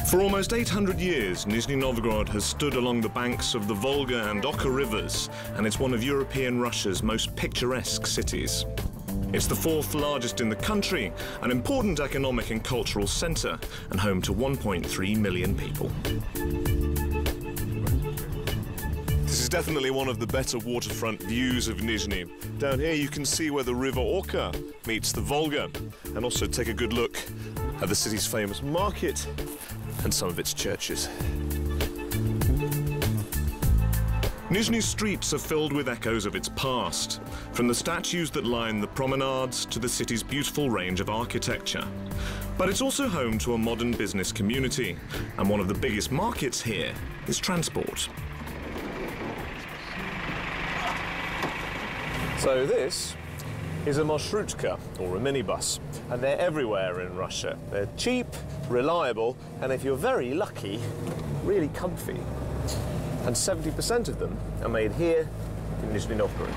For almost 800 years, Nizhny Novgorod has stood along the banks of the Volga and Oka rivers, and it's one of European Russia's most picturesque cities. It's the fourth largest in the country, an important economic and cultural centre, and home to 1.3 million people. This is definitely one of the better waterfront views of Nizhny. Down here you can see where the river Oka meets the Volga, and also take a good look at the city's famous market and some of its churches. Nizhny's streets are filled with echoes of its past, from the statues that line the promenades to the city's beautiful range of architecture. But it's also home to a modern business community, and one of the biggest markets here is transport. So this is a marshrutka, or a minibus, and they're everywhere in Russia. They're cheap, reliable, and if you're very lucky, really comfy. And 70% of them are made here in Nizhny Novgorod.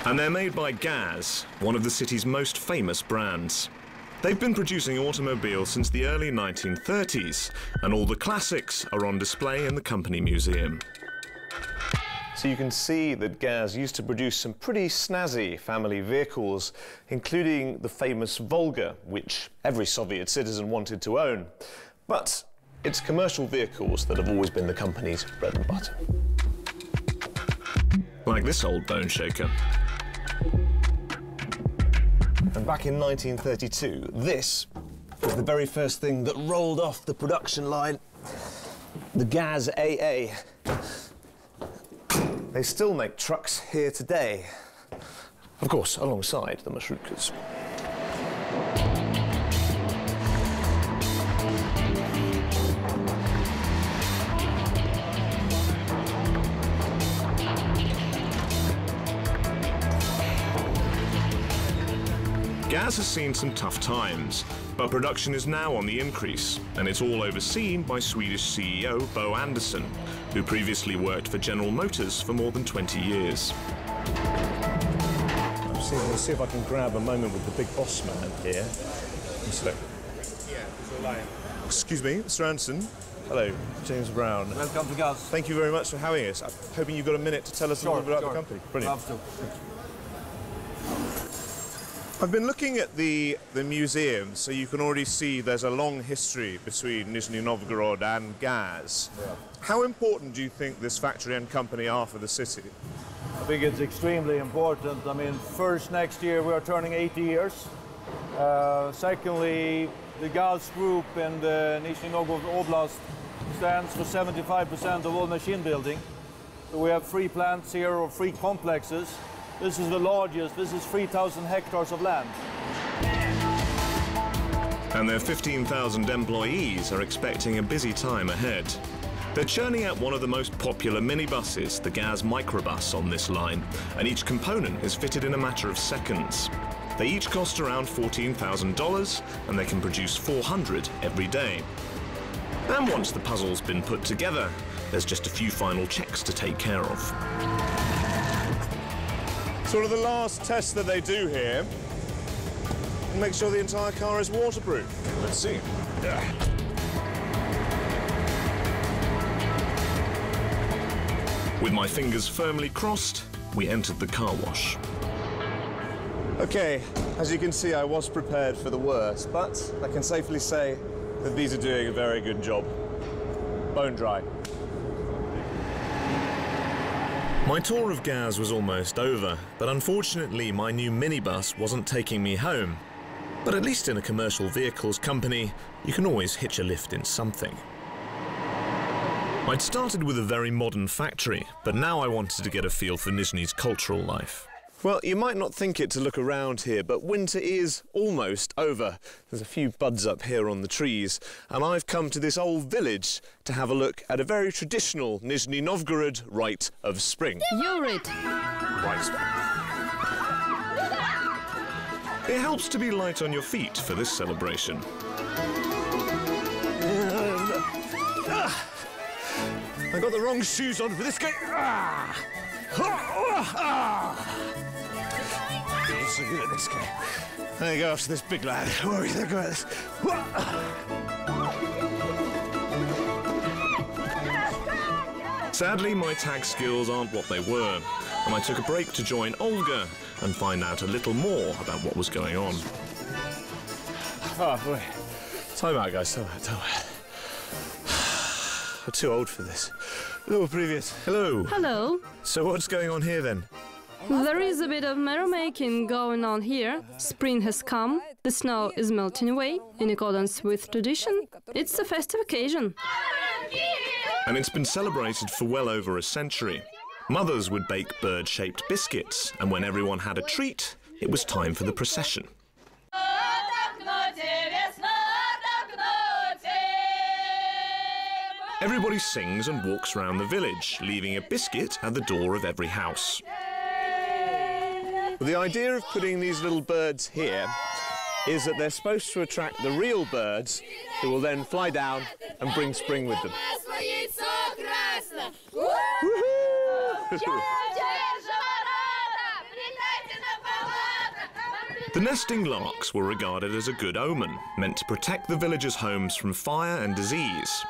And they're made by Gaz, one of the city's most famous brands. They've been producing automobiles since the early 1930s, and all the classics are on display in the company museum. So you can see that Gaz used to produce some pretty snazzy family vehicles, including the famous Volga, which every Soviet citizen wanted to own. But it's commercial vehicles that have always been the company's bread and butter. Like this old bone shaker. And back in 1932, this was the very first thing that rolled off the production line. The Gaz AA. They still make trucks here today, of course, alongside the marshrukas. Gaz has seen some tough times, but production is now on the increase, and it's all overseen by Swedish CEO Bo Andersson, who previously worked for General Motors for more than 20 years. Let's see if I can grab a moment with the big boss man here. Excuse me, Mr. Andersson. Hello, James Brown. Welcome to Gaz. Thank you very much for having us. I'm hoping you've got a minute to tell us a little bit about the company. Brilliant. I've been looking at the museum, so you can already see there's a long history between Nizhny Novgorod and Gaz. Yeah. How important do you think this factory and company are for the city? I think it's extremely important. I mean, first, next year we are turning 80 years. Secondly, the Gaz group in the Nizhny Novgorod Oblast stands for 75% of all machine building. So we have 3 plants here, or 3 complexes. This is the largest. This is 3,000 hectares of land. And their 15,000 employees are expecting a busy time ahead. They're churning out one of the most popular minibuses, the Gaz microbus, on this line, and each component is fitted in a matter of seconds. They each cost around $14,000, and they can produce 400 every day. And once the puzzle's been put together, there's just a few final checks to take care of. Sort of the last test that they do here, and make sure the entire car is waterproof. Let's see. With my fingers firmly crossed, we entered the car wash. Okay, as you can see, I was prepared for the worst, but I can safely say that these are doing a very good job. Bone dry. My tour of Gaz was almost over, but unfortunately my new minibus wasn't taking me home. But at least in a commercial vehicles company, you can always hitch a lift in something. I'd started with a very modern factory, but now I wanted to get a feel for Nizhny's cultural life. Well, you might not think it to look around here, but winter is almost over. There's a few buds up here on the trees, and I've come to this old village to have a look at a very traditional Nizhny Novgorod rite of spring. You're it. Right. It helps to be light on your feet for this celebration. I got the wrong shoes on for this game. Let's look at this guy. There you go, after this big lad. What do you think about this? Sadly, my tag skills aren't what they were, and I took a break to join Olga and find out a little more about what was going on. Oh, boy. Time out, guys, time out. I'm too old for this. Hello, previous. Hello. Hello. So what's going on here, then? There is a bit of merrymaking going on here. Spring has come, the snow is melting away, in accordance with tradition. It's a festive occasion. And it's been celebrated for well over a century. Mothers would bake bird-shaped biscuits, and when everyone had a treat, it was time for the procession. Everybody sings and walks around the village, leaving a biscuit at the door of every house. The idea of putting these little birds here is that they're supposed to attract the real birds, who will then fly down and bring spring with them. The nesting larks were regarded as a good omen, meant to protect the villagers' homes from fire and disease.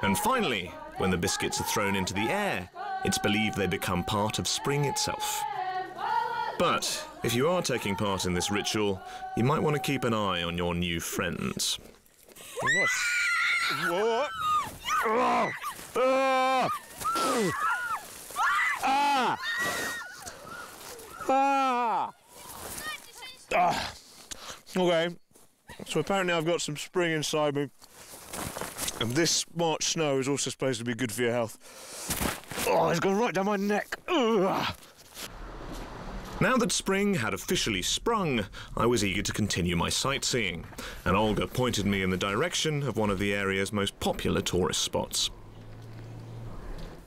And finally, when the biscuits are thrown into the air, it's believed they become part of spring itself. But if you are taking part in this ritual, you might want to keep an eye on your new friends. What? Okay, so apparently I've got some spring inside me. And this March snow is also supposed to be good for your health. Oh, it's gone right down my neck. Ugh. Now that spring had officially sprung, I was eager to continue my sightseeing, and Olga pointed me in the direction of one of the area's most popular tourist spots.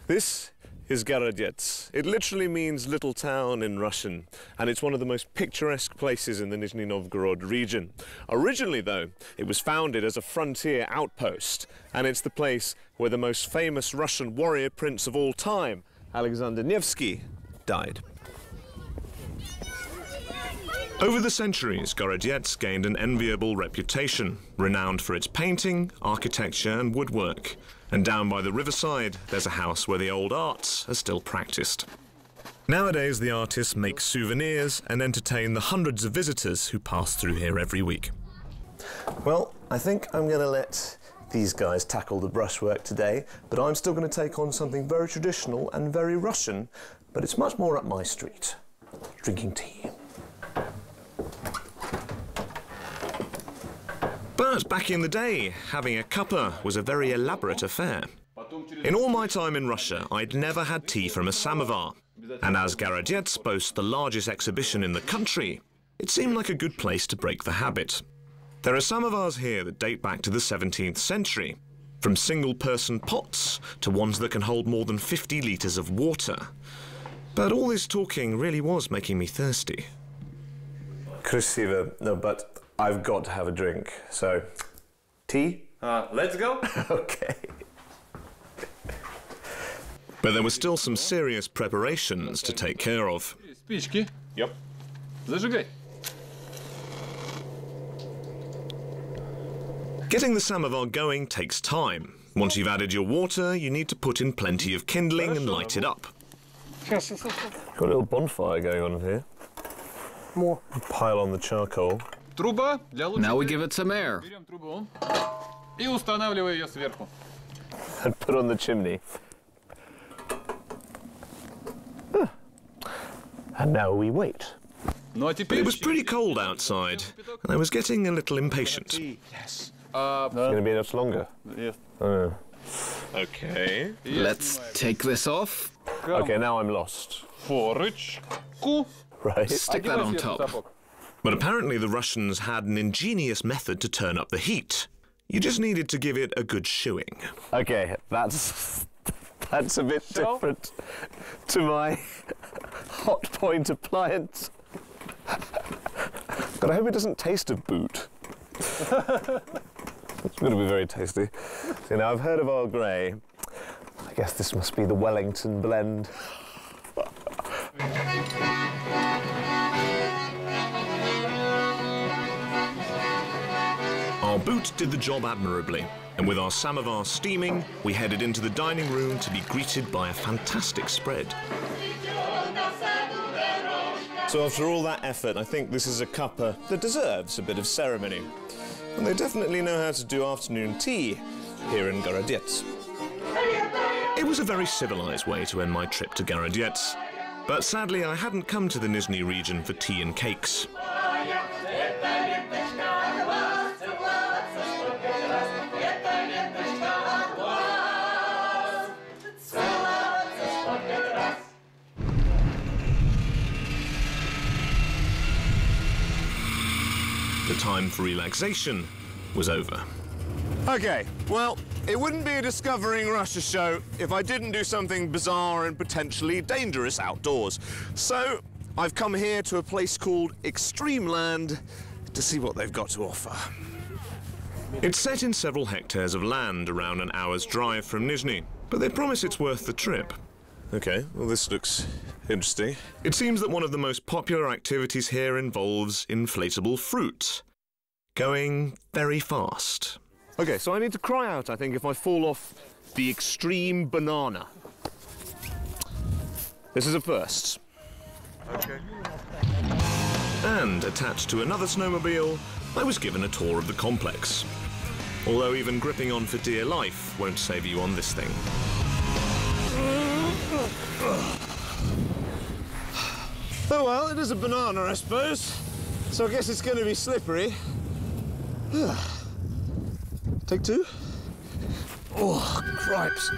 This is Gorodets. It literally means little town in Russian, and it's one of the most picturesque places in the Nizhny Novgorod region. Originally, though, it was founded as a frontier outpost, and it's the place where the most famous Russian warrior prince of all time, Alexander Nevsky, died. Over the centuries, Gorodets gained an enviable reputation, renowned for its painting, architecture and woodwork. And down by the riverside, there's a house where the old arts are still practiced. Nowadays, the artists make souvenirs and entertain the hundreds of visitors who pass through here every week. Well, I think I'm going to let these guys tackle the brushwork today, but I'm still going to take on something very traditional and very Russian, but it's much more up my street. Drinking tea. But back in the day, having a cuppa was a very elaborate affair. In all my time in Russia, I'd never had tea from a samovar. And as Gorodets boasts the largest exhibition in the country, it seemed like a good place to break the habit. There are samovars here that date back to the 17th century, from single-person pots to ones that can hold more than 50 litres of water. But all this talking really was making me thirsty. Krasiva, no, but I've got to have a drink, so tea? Let's go. Okay. But there were still some serious preparations to take care of. Спички. Yep. Зажигай. Getting the samovar going takes time. Once you've added your water, you need to put in plenty of kindling and light it up. Got a little bonfire going on here. More. Pile on the charcoal. Труба для лучшей. Now we give it some air. Берем трубу и устанавливаем ее сверху. And put on the chimney. And now we wait. Ну а But теперь. it was pretty cold outside, and I was getting a little impatient. Yes. It's going to be much longer. Yes. Okay. Let's take this off. Okay, now I'm lost. Форочку. Right. Stick that on top. But apparently the Russians had an ingenious method to turn up the heat. You just needed to give it a good shoeing. Okay, that's a bit different to my hot point appliance. God, I hope it doesn't taste of boot. It's going to be very tasty. So now I've heard of Earl Grey. I guess this must be the Wellington blend. Our boot did the job admirably, and with our samovar steaming, we headed into the dining room to be greeted by a fantastic spread. So after all that effort, I think this is a cuppa that deserves a bit of ceremony. And they definitely know how to do afternoon tea here in Gorodets. It was a very civilized way to end my trip to Gorodets, but sadly I hadn't come to the Nizhny region for tea and cakes. The time for relaxation was over. Okay, well, it wouldn't be a Discovering Russia show if I didn't do something bizarre and potentially dangerous outdoors. So, I've come here to a place called Extreme Land to see what they've got to offer. It's set in several hectares of land around an hour's drive from Nizhny, but they promise it's worth the trip. Okay, well, this looks interesting. It seems that one of the most popular activities here involves inflatable fruit, going very fast. Okay, so I need to cry out, I think, if I fall off the extreme banana. This is a first. Okay. And attached to another snowmobile, I was given a tour of the complex. Although even gripping on for dear life won't save you on this thing. Oh well, it is a banana, I suppose. So I guess it's going to be slippery. Take two. Oh, cripes.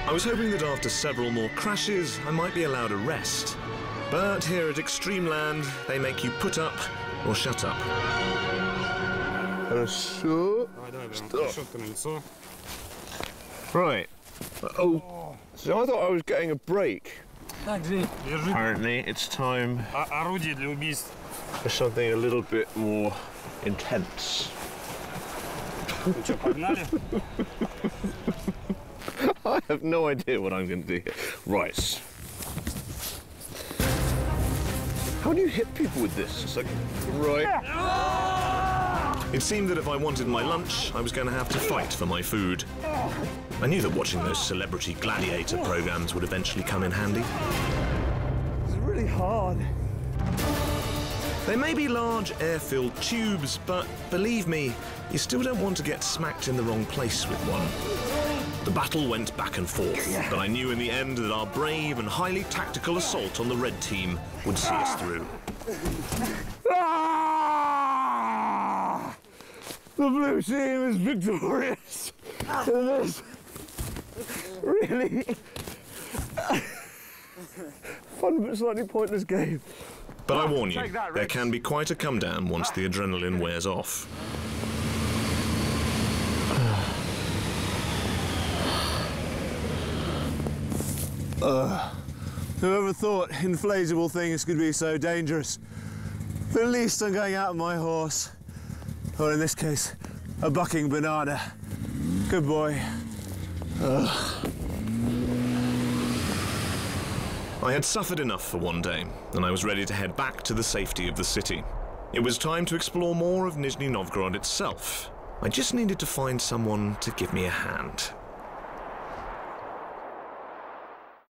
I was hoping that after several more crashes, I might be allowed a rest. But here at Extreme Land, they make you put up or shut up. Right. Oh, so I thought I was getting a break. Apparently, it's time for something a little bit more intense. I have no idea what I'm going to do here. Right. How do you hit people with this? It's like, right. It seemed that if I wanted my lunch, I was going to have to fight for my food. I knew that watching those celebrity gladiator programs would eventually come in handy. It's really hard. They may be large air-filled tubes, but believe me, you still don't want to get smacked in the wrong place with one. The battle went back and forth, but I knew in the end that our brave and highly tactical assault on the red team would see us through. The blue team is victorious in this really fun but slightly pointless game. But I warn you, there can be quite a come down once the adrenaline wears off. Whoever thought inflatable things could be so dangerous? But at least I'm going out on my horse. Or in this case, a bucking banana. Good boy. I had suffered enough for one day, and I was ready to head back to the safety of the city. It was time to explore more of Nizhny Novgorod itself. I just needed to find someone to give me a hand.